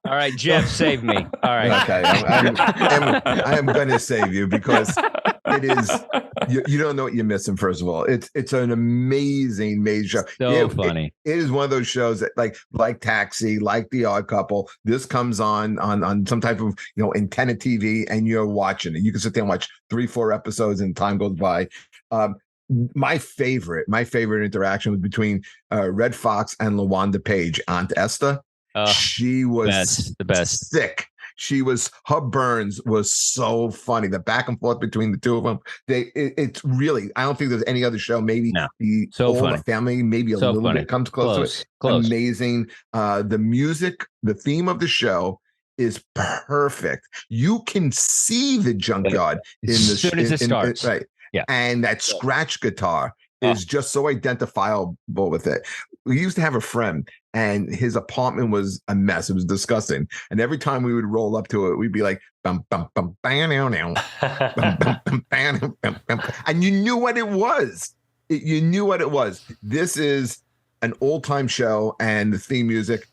All right, Jeff, save me. All right. Okay, I am going to save you because it is. You don't know what you're missing. First of all, it's an amazing show. So funny. It is one of those shows that like Taxi, like The Odd Couple. This comes on some type of antenna TV, and you're watching it. You can sit there and watch 3-4 episodes, and time goes by. My favorite interaction was between Red Fox and LaWanda Page, Aunt Esther. She was the best. Sick. Her burns was so funny. The back and forth between the two of them. It's really. I don't think there's any other show. Maybe the Family. Maybe a little bit comes close to it. Close. Amazing. The music, the theme of the show is perfect. You can see the junkyard as soon as it starts. Right. Yeah. And that scratch guitar is just so identifiable with it. We used to have a friend, and his apartment was a mess. It was disgusting. And every time we would roll up to it, we'd be like, bum, bum, bum, bam, now, now. Bum, bum, bum, bam, bam, bam. And you knew what it was. You knew what it was. This is an old-time show, and the theme music,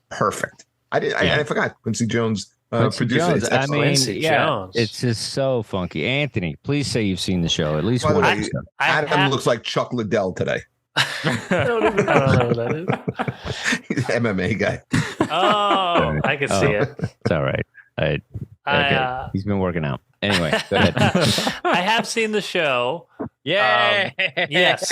perfect. I forgot Quincy Jones. Jones. I mean, Jones. It's just so funky. Anthony, please say you've seen the show at least one episode. Adam looks like Chuck Liddell today. I don't even know what that is. He's an MMA guy. Oh, I can see it. It's all right. Okay. He's been working out. Anyway, go ahead. I have seen the show. Yay! Yes.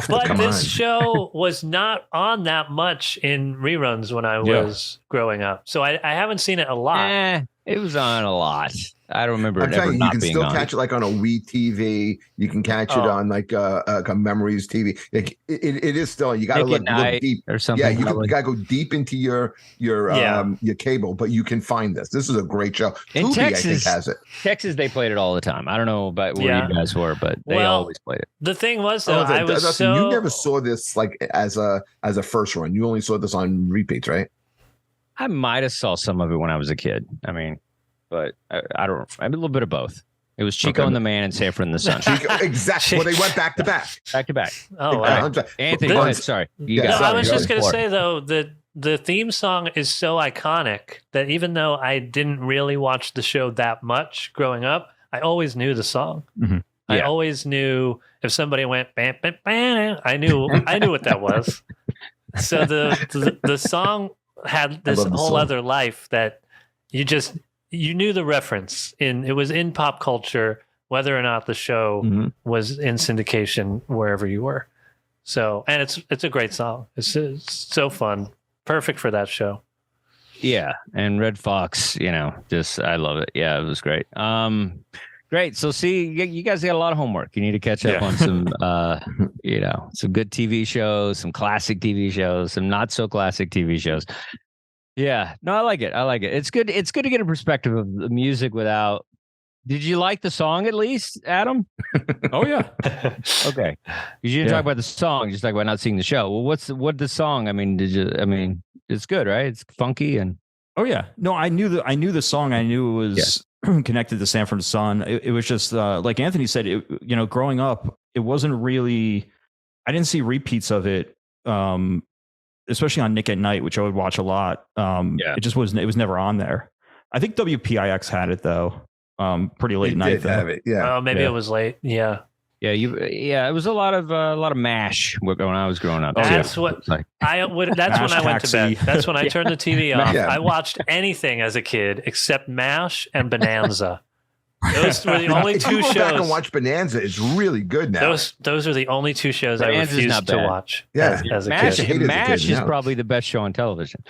But this show was not on that much in reruns when I was growing up. So I haven't seen it a lot. It was on a lot. I don't remember it ever not being on. You can still catch it like on a Wii TV. You can catch it on like a Memories TV. It is still. You got to look deep or something. Yeah, you got to go deep into your cable, but you can find this. This is a great show. In Tubi, Texas, I think, has it. Texas, they played it all the time. I don't know about where you guys were, but they always played it. The thing was, though, you never saw this like as a first run. You only saw this on repeats, right? I might have saw some of it when I was a kid. I mean, but I don't. I mean, a little bit of both. It was Chico and the Man and Sanford and the Son. Exactly. Well, they went back to back. Back to back. Oh, wow. Anthony, go ahead. Sorry. I was just going to say, though, that the theme song is so iconic that even though I didn't really watch the show that much growing up, I always knew the song. Mm-hmm. I always knew if somebody went bam, bam, bam, I knew what that was. So the song had this whole other life that you knew the reference it was in pop culture, whether or not the show was in syndication wherever you were. So, and it's a great song. It's so fun. Perfect for that show. Yeah. And Red Fox, I love it. Yeah, it was great. Great. So see, you guys got a lot of homework. You need to catch up on some, some good TV shows, some classic TV shows, some not so classic TV shows. Yeah. No, I like it. I like it. It's good. It's good to get a perspective of the music without. Did you like the song at least, Adam? Oh yeah. Okay. You didn't talk about the song. You just talk about not seeing the show. Well, what the song? I mean, it's good, right? It's funky and. Oh yeah. No, I knew the song. I knew it was connected to Sanford Son. It was just like Anthony said. Growing up, it wasn't really. I didn't see repeats of it, especially on Nick at Night, which I would watch a lot. It just wasn't. It was never on there. I think WPIX had it though. Pretty late night. Did have it. Yeah. Oh, maybe it was late. Yeah. Yeah, it was a lot of MASH when I was growing up. That's what I would. That's when I went to bed. That's when I turned the TV off. Yeah. I watched anything as a kid except MASH and Bonanza. Those were the only two shows. Go back and watch Bonanza. It's really good now. Those are the only two shows Bonanza's I refused to watch. Yeah, as a MASH, kid. MASH is probably the best show on television.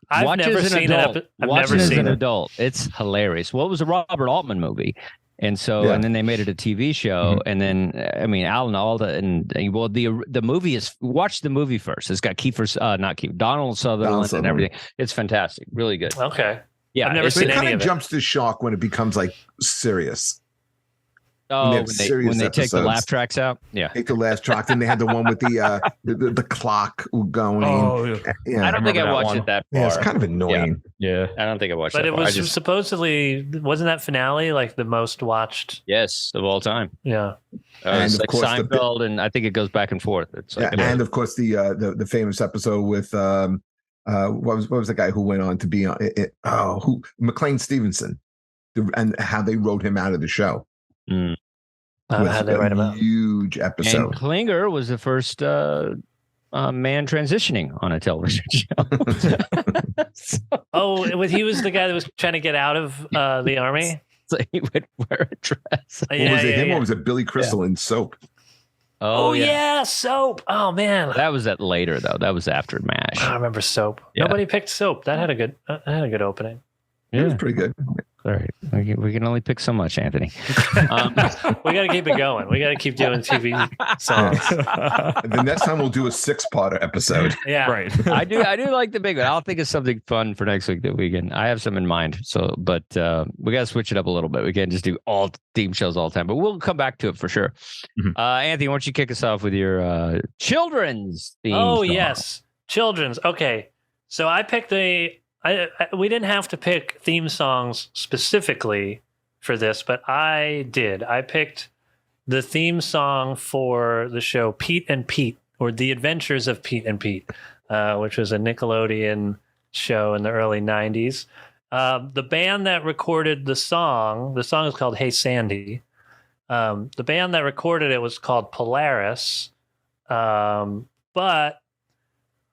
I've never seen it. Watch it as an adult. It's hilarious. Well, it was a Robert Altman movie. And so, and then they made it a TV show, and then Alan Alda, and the movie is. Watch the movie first. It's got Donald Sutherland and everything. It's fantastic, really good. Okay, yeah, I've never seen any of it. It kind of jumps to shock when it becomes like serious. Oh, when they take the laugh tracks out, take the laugh tracks, and they had the one with the clock going. Oh, yeah. I don't think I watched it that far. Yeah, it's kind of annoying. Yeah, I don't think I watched it. But it was supposedly, wasn't that finale like the most watched? Yes, of all time. Yeah, and it's of like course Seinfeld, and I think it goes back and forth. It's like, and of course the famous episode with what was the guy who went on to be on it? McLean Stevenson, and how they wrote him out of the show. Mm. How'd they write him out? Huge episode. And Klinger was the first man transitioning on a television show. He was the guy that was trying to get out of the army. So he would wear a dress. Was it him or was it Billy Crystal in Soap? Oh yeah, Soap. Oh man, that was later though. That was after MASH. I remember Soap. Yeah. Nobody picked Soap. That had a good opening. Yeah. It was pretty good. All right. We can only pick so much, Anthony. We got to keep it going. We got to keep doing TV songs. The next time we'll do a 6-parter episode. Yeah. Right. I do like the big one. I'll think of something fun for next week that we can. I have some in mind. So, but we got to switch it up a little bit. We can't just do all theme shows all the time, but we'll come back to it for sure. Mm-hmm. Anthony, why don't you kick us off with your children's theme song? Yes. Children's. Okay. So I picked we didn't have to pick theme songs specifically for this, but I did. I picked the theme song for the show Pete and Pete, or The Adventures of Pete and Pete, which was a Nickelodeon show in the early 90s. The band that recorded the song is called Hey Sandy. The band that recorded it was called Polaris. But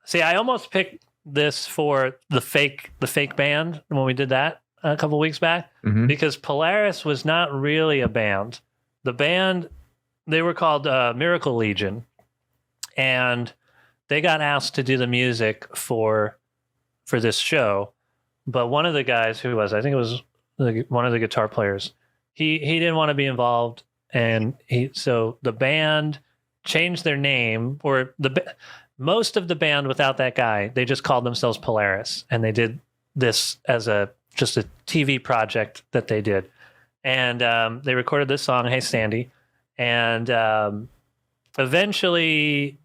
see, I almost picked this for the fake band when we did that a couple weeks back, because Polaris was not really a band. The band, they were called Miracle Legion, and they got asked to do the music for this show. But one of the guys I think it was one of the guitar players, he didn't want to be involved, and so the band changed their name, or most of the band without that guy, they just called themselves Polaris, and they did this as just a TV project that they did. And they recorded this song, Hey Sandy, and eventually,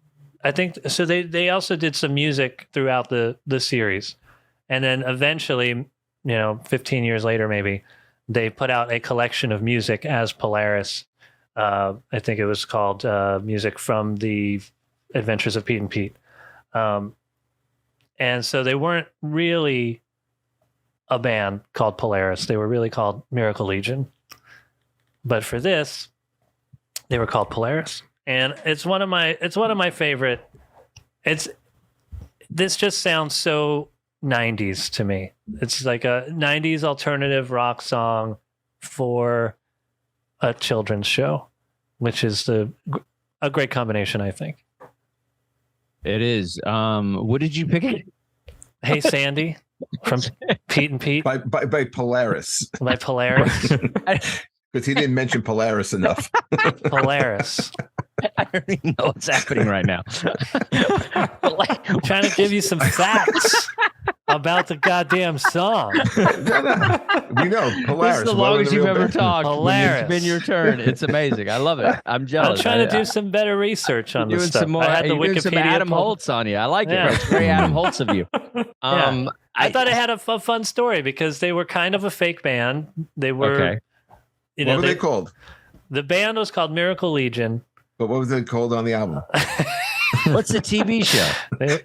I think, so they also did some music throughout the series. And then eventually, 15 years later maybe, they put out a collection of music as Polaris. I think it was called Music from the Adventures of Pete and Pete. And so they weren't really a band called Polaris. They were really called Miracle Legion. But for this, they were called Polaris. And it's one of my favorite. This just sounds so 90s to me. It's like a 90s alternative rock song for a children's show, which is a great combination, I think. It is. What did you pick it? Hey Sandy from Pete and Pete by Polaris. By Polaris. Because he didn't mention Polaris enough. Polaris. I don't even know what's happening right now. I'm trying to give you some facts. about the goddamn song. No. We know. Polaris. This is the one of longest you've real ever bands. talked. When Hilarious. it's been your turn. It's amazing. I love it. I'm jealous. I'm trying to do some better research on Doing this stuff. some more. I had the You're doing some Wikipedia Adam pulled- Holtz on you. I like Yeah. it. It's very Adam Holtz of you. I thought it had a fun story because they were kind of a fake band. They were. Okay. You What know, were they called? The band was called Miracle Legion. But what was it called on the album? What's the TV show?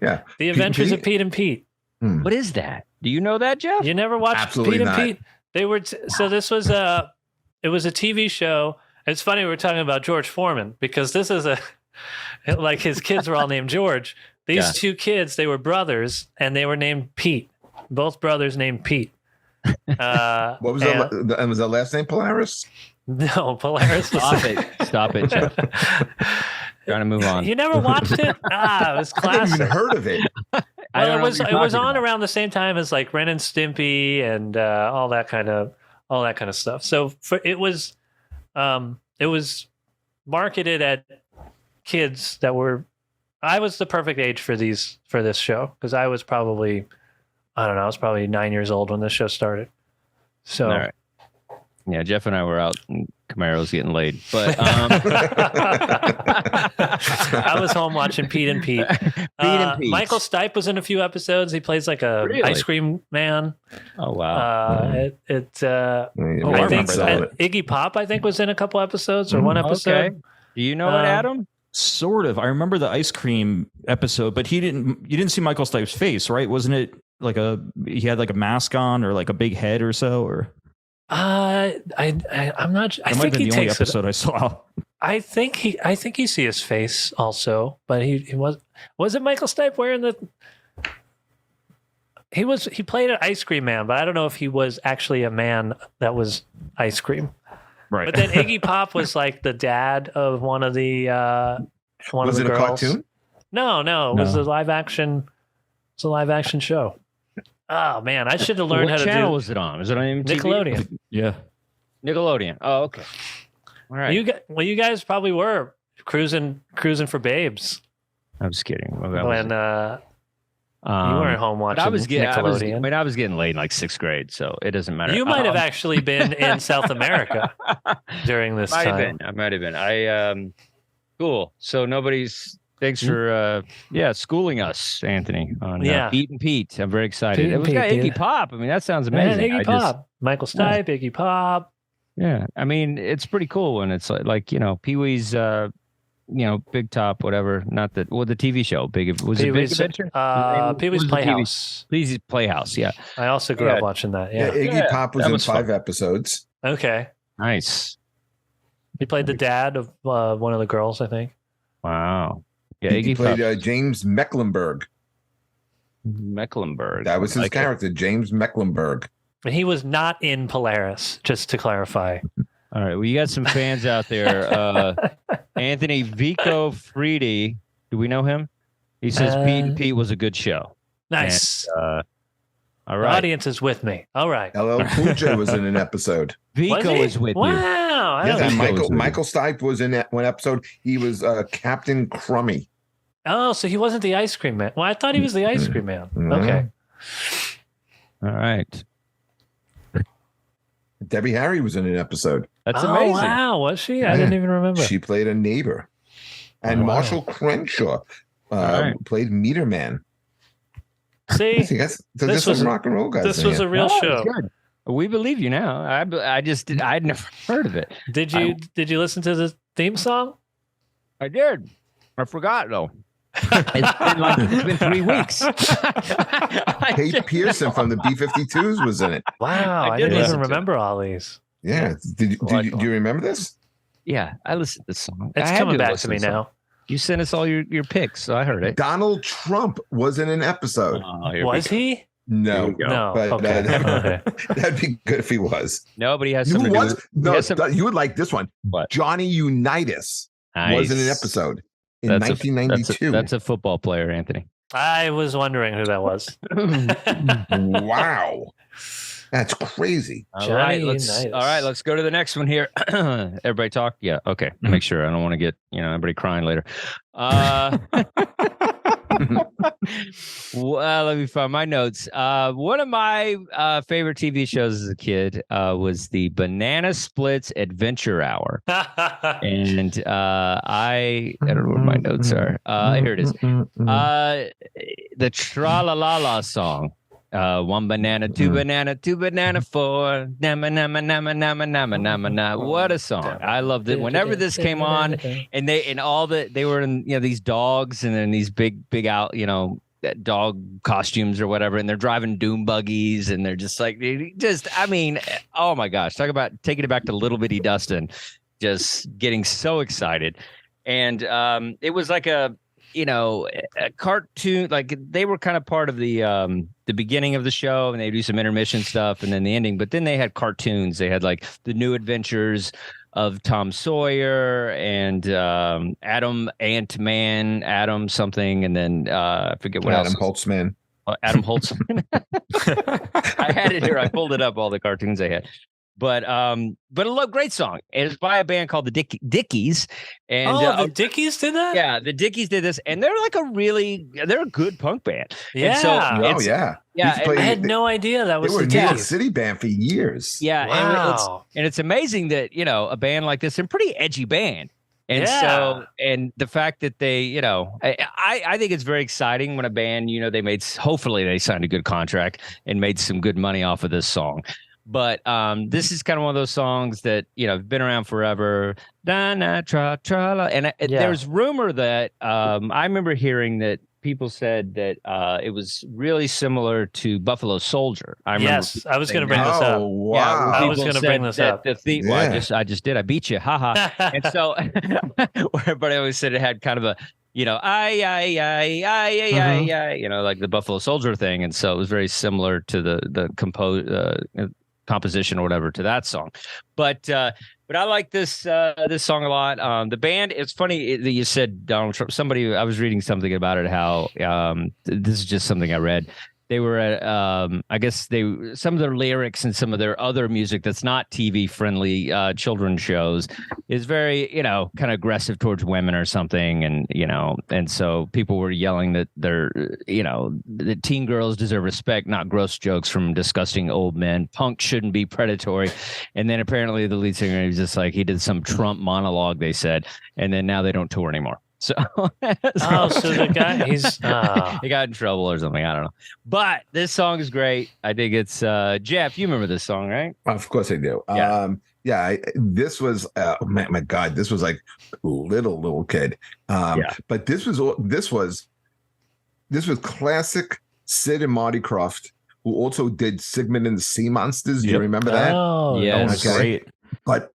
Yeah. The Adventures of Pete? Pete and Pete. What is that? Do you know that, Jeff? You never watched Absolutely Pete not. and Pete? They were so this was it was a TV show. It's funny we were talking about George Foreman because this is like his kids were all named George. These two kids, they were brothers and they were named Pete. Both brothers named Pete. What was that? Was that last name Polaris? No, Polaris was Stop it, Jeff. Trying to move on. You never watched it? It was I haven't classic. even heard of it. I don't Well, know what you're it was talking on about. around the same time as like Ren and Stimpy and all that kind of stuff. So it was marketed at kids that were. I was the perfect age for this show because I was probably 9 years old when this show started. So. All right. Yeah, Jeff and I were out and Camaro's getting laid. But I was home watching Pete and Pete. and Pete. Michael Stipe was in a few episodes. He plays like a Really? ice cream man. oh wow. I think remember that. Iggy Pop, I think, was in a couple episodes or one episode. Okay. Do you know it, Adam? Sort of. I remember the ice cream episode, but you didn't see Michael Stipe's face, right? Wasn't it like he had like a mask on or like a big head or so? Or I'm not. I that might have think been he the only takes it. episode I saw. I think you see his face also, but he was it Michael Stipe wearing the. He played an ice cream man, but I don't know if he was actually a man that was ice cream. Right. But then Iggy Pop was like the dad of one of the Was of it the a girls. cartoon? No, it was No. a live action. It's a live action show. Oh man, I should have learned What how channel to was it on? Was it on MTV? do Nickelodeon. Yeah. Nickelodeon. Oh, okay. All right. You guys probably were cruising for babes I'm just kidding. Well, that when was, you weren't home watching but I was Nickelodeon. I was getting laid in like 6th grade, so it doesn't matter. You might have actually been in South America during this might have time. been. I might have been. Cool. So thanks for schooling us, Anthony, on Pete and Pete. I'm very excited. Pete It and was got Pete, Iggy yeah. Pop. I mean, that sounds Man, amazing. Iggy Pop, Michael Stipe, Iggy Pop. Yeah, I mean, it's pretty cool when it's like Pee Wee's, Big Top, whatever. Not that. Well, the TV show, Big Adventure. Pee Wee's Playhouse. Pee Wee's Playhouse. Yeah. I also grew up watching that. Yeah, Yeah. Iggy Pop was that in was 5 fun. episodes. Okay. Nice. He played the dad of one of the girls, I think. Wow. Yeah, He Iggy played Pop. James Mecklenburg. Mecklenburg. That was his Like it. character, James Mecklenburg. And he was not in Polaris, just to clarify. All right. Well, you got some fans out there. Anthony Vico Freedy. Do we know him? He says Pete and Pete was a good show. Nice. And, all The right. audience is with me. All right. LL Cool J was in an episode. Vico Was he? is with you. Wow. I Yeah, don't and know. Michael Stipe was in that one episode. He was Captain Crummy. Oh, so he wasn't the ice cream man. Well, I thought he was the ice cream man. Mm-hmm. Okay. All right. Debbie Harry was in an episode. That's Oh, amazing. wow. Was she? I Yeah. didn't even remember. She played a neighbor. And Oh, wow. Marshall Crenshaw right. played Meter Man. See, See, that's This this was- was rock and roll guys. this in was here. a real Oh, show. good. We believe you now. I'd never heard of it. Did you listen to the theme song? I did. I forgot though. It's been 3 weeks. Kate Pearson from the B-52s was in it. Wow, I did didn't listen even to it. remember all these. Yeah. Do you remember this? Yeah, I listened to this song. I It's had coming back to listen me the song. now. You sent us all your picks, so I heard it. Donald Trump was in an episode. Oh, here we Was go. he? No. Here we go. No. But Okay. Okay. that'd be good if he was. No, but he has Who something to do was? with- No, he has some- you would like this one. What? Johnny Unitas was in an Nice. episode in That's a- 1992. That's a football player, Anthony. I was wondering who that was. Wow. That's crazy. All right, Unitas. let's go to the next one here. Everybody talk? Yeah, okay. Make sure I don't want to get everybody crying later. Well, let me find my notes. One of my favorite TV shows as a kid was the Banana Splits Adventure Hour. And I don't know where my notes are. Here it is. The Tra-la-la-la song. One banana, two banana, four. Nama, nama, nama, nama, nama, nama, nama. What a song. I loved it. Whenever this came on, and they were in, these dogs and then these big out, dog costumes or whatever, and they're driving doom buggies, and they're just like, oh my gosh, talk about taking it back to little bitty Dustin, just getting so excited. And it was like a cartoon, like they were kind of part of the beginning of the show, and they do some intermission stuff and then the ending, but then they had cartoons. They had like the New Adventures of Tom Sawyer and Adam Ant-Man, Adam something, and then I forget what Adam else. Holtzman. Adam Holtzman. I had it here. I pulled it up, all the cartoons they had. But a great song. It's by a band called the Dickies. And the Dickies did that? Yeah, the Dickies did this, and they're like they're a good punk band. Yeah. And so yeah. I had no idea that was they were the a New York Dickies. City band for years. Yeah, wow. and it's amazing that a band like this, a pretty edgy band. And so, and the fact that they, I think it's very exciting when a band, hopefully they signed a good contract and made some good money off of this song. But this is kind of one of those songs that, been around forever. Da-na, tra-tra-la. And there's rumor that I remember hearing that people said that it was really similar to Buffalo Soldier. I was going to bring this up. Wow. Yeah, I was going to bring this up. Well, I just did. I beat you. Haha. And so, but I always said it had kind of a, like the Buffalo Soldier thing. And so it was very similar to the composition or whatever to that song. But I like this song a lot. The band, it's funny that you said Donald Trump. I was reading something about it, how this is just something I read. They were at, I guess some of their lyrics and some of their other music that's not TV friendly children's shows is very, kind of aggressive towards women or something. And so people were yelling that that teen girls deserve respect, not gross jokes from disgusting old men. Punk shouldn't be predatory. And then apparently the lead singer was just like, he did some Trump monologue, they said, and then now they don't tour anymore. So, so the guy, he got in trouble or something. I don't know. But this song is great. I think it's Jeff. You remember this song, right? Of course I do. Yeah. This was my God. This was like little kid. But this was classic Sid and Marty Krofft, who also did Sigmund and the Sea Monsters. Do you remember that? Oh, yeah, okay. Great. But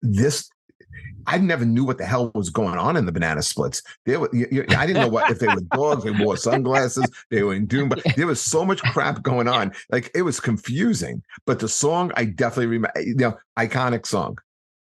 I never knew what the hell was going on in the Banana Splits. I didn't know if they were dogs, they wore sunglasses, they were in doom, but there was so much crap going on. Like, it was confusing. But the song, I definitely remember, iconic song.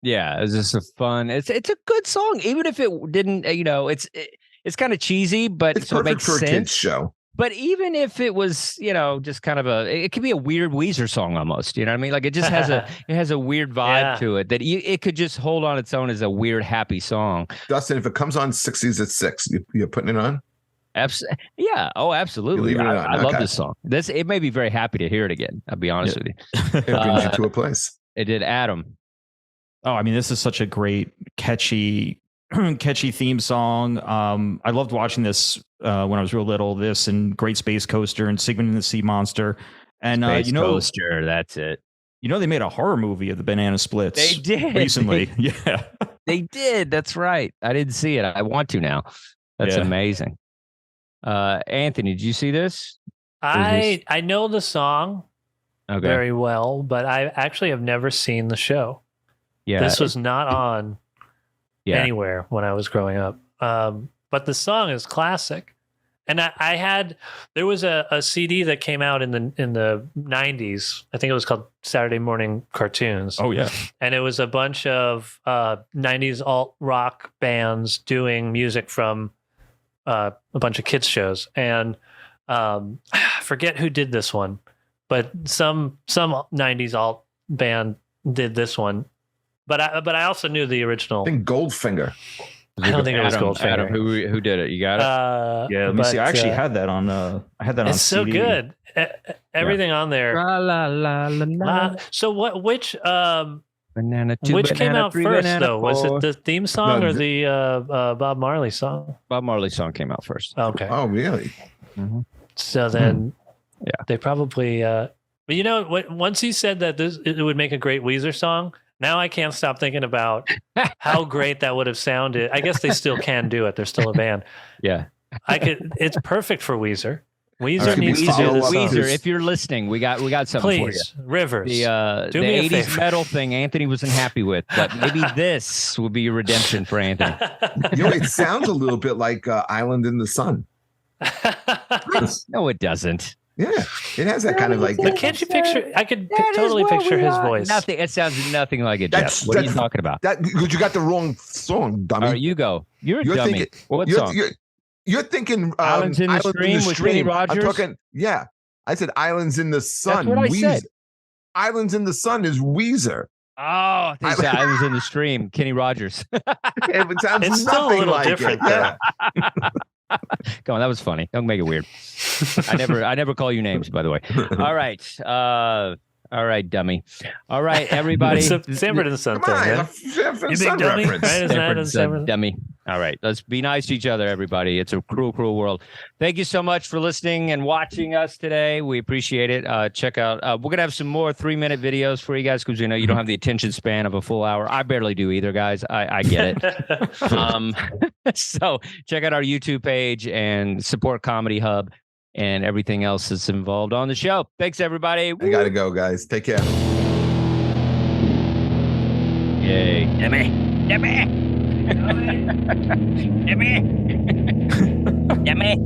Yeah, it was just a fun. It's a good song, even if it didn't. It's kind of cheesy, but It's so it perfect makes for a sense. kid's show. But even if it was, just kind of it could be a weird Weezer song almost. You know what I mean? Like, it just has a weird vibe to it that it could just hold on its own as a weird, happy song. Dustin, if it comes on 60s at 6, you're putting it on? Yeah. Oh, absolutely. I love this song. It made me very happy to hear it again. I'll be honest with you. It brings you to a place. It did. Adam. Oh, I mean, this is such a great, catchy theme song. I loved watching this when I was real little. This and Great Space Coaster and Sigmund and the Sea Monster. And Space Coaster, that's it. They made a horror movie of the Banana Splits. They did recently. Yeah, they did. That's right. I didn't see it. I want to now. That's amazing. Anthony, did you see this? I know the song very well, but I actually have never seen the show. Yeah, this was not on anywhere when I was growing up. But the song is classic. And there was a CD that came out in the 90s. I think it was called Saturday Morning Cartoons. Oh yeah. And it was a bunch of 90s alt rock bands doing music from a bunch of kids shows. And I forget who did this one, but some 90s alt band did this one. But I also knew the original. I think Goldfinger. I don't think it was Goldfinger. Adam, who did it? You got it? Yeah, let me see. I actually had that on. I had that on. It's so CD. good. Everything on there. La, la, la, la, la. So which Banana two, which came banana out three, first banana though? Was four. it the theme song or the Bob Marley song? Bob Marley's song came out first. Okay. Oh, really? Mm-hmm. So then, Yeah. they probably. But you know, once he said that it would make a great Weezer song, now I can't stop thinking about how great that would have sounded. I guess they still can do it. They're still a band. Yeah. It's perfect for Weezer. Weezer Alright, needs to do this song. Weezer, if you're listening, we got something for you. Please, Rivers. The do me a 80s favor. metal thing Anthony wasn't happy with, but maybe this will be your redemption for Anthony. You know, it sounds a little bit like Island in the Sun. No, it doesn't. Yeah, it has that kind of like. But can't you picture? I could totally picture his voice. Nothing. It sounds nothing like it, That's- Jeff. What are you that's- talking about? That because you got the wrong song, dummy. All right, you go. You're a You're dummy. thinking- What song? You're thinking Islands in the Stream with Kenny Rogers? I'm talking. Yeah, I said Islands in the Sun. That's what I said. Islands in the Sun is Weezer. Oh, they said I was in the stream. Kenny Rogers. It sounds It's still a nothing little like different, it. Yeah. Come on, that was funny. Don't make it weird. I never call you names, by the way. All right. All right, dummy. All right, everybody. It's a Sanford and the Son Come thing, on, man. you big dummy, right? Isn't that Sanford a Son, Sanford? dummy. All right, let's be nice to each other, everybody. It's a cruel, cruel world. Thank you so much for listening and watching us today. We appreciate it. Check out. We're gonna have some more 3-minute videos for you guys because you know you don't have the attention span of a full hour. I barely do either, guys. I get it. So check out our YouTube page and support Comedy Hub and everything else that's involved on the show. Thanks, everybody. I gotta go, guys. Take care. Yay. Dummy. Dummy. Dummy. Dummy.